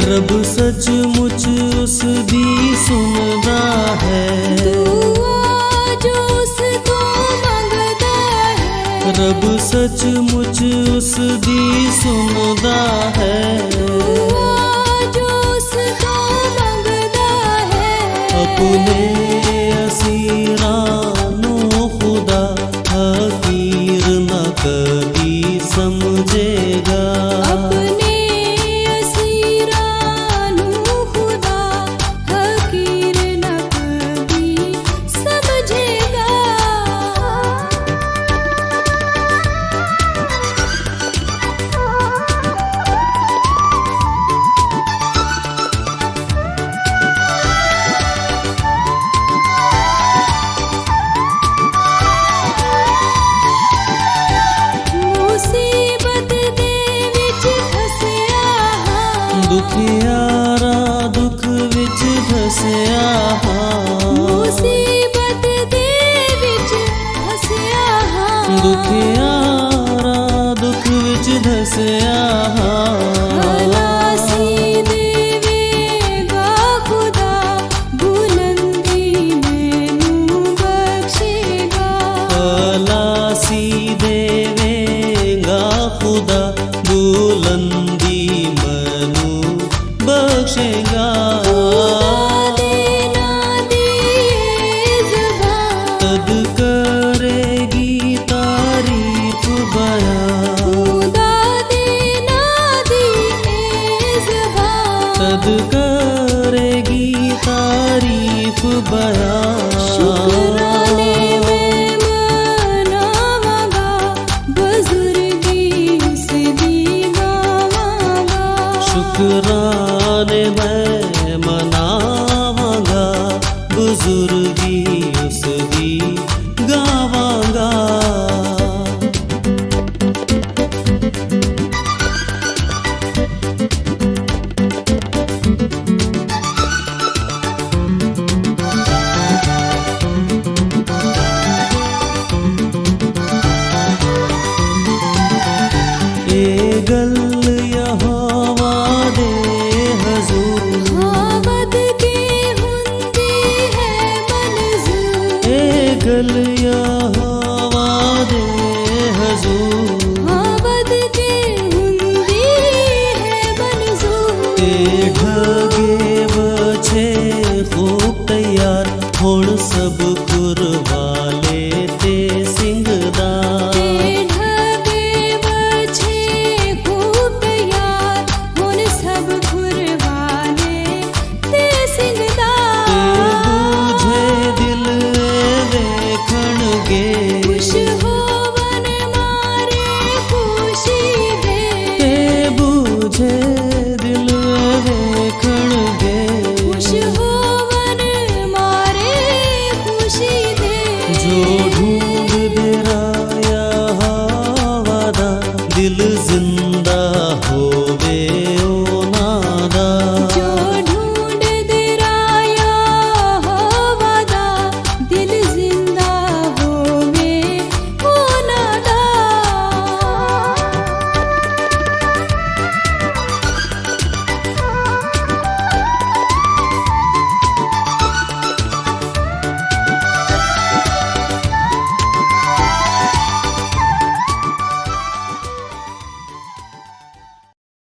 रब सचमुच उस दी सुनदा है, दुआ जो उसको मंगदा है। रब सचमुच उस दी सुनदा है, दुआ जो उसको मंगदा है। अपने असीरानो खुदा हकीर न कभी समझेगा। अपने असीरानू खुदा हकीर न कभी समझेगा। मुसीबत दे विच फसिया हां, दुखियारा दुख विच धसिया हां, मुसीबत दे विच फसिया हां। दुखियारा दुख विच धसिया हां। खलासी देवेगा खुदा, बुलंदी मैनू बख्शेगा। खलासी देवेगा खुदा, बुलंदी मनु बख्शेगा। देना दिए ज़बान, तद करेगी तारीफ बयां, खुदा देना दिए ज़बान। तद करेगी तारीफ बयां। शुक्राने मैं मनावांगा, बुजुर्गी उसदी गावांगा। शुक्राने मैं मनावांगा, बुजुर्गी उसदी गावांगा। ए गल यहोवा दे हजूर, आबद के हुंदी है मंजूर। ए गल यहोवा दे हजूर, आबद के हुंदी है मंजूर। ते ढगे बछे खूब तैयार, हुण सब कुरवाले ते सिंगदार। ते ढगे बछे खूब तैयार, हुण सब खुरवाले ते सिंगदार। ते बूझे दिल वेखणगे, खुश होवन मारे खुशी दे। ते बूझे दिल वेखणगे। खुश होवन मारे खुशी दे। जो ढूंढ दे राया हवादा, दिल जिंदा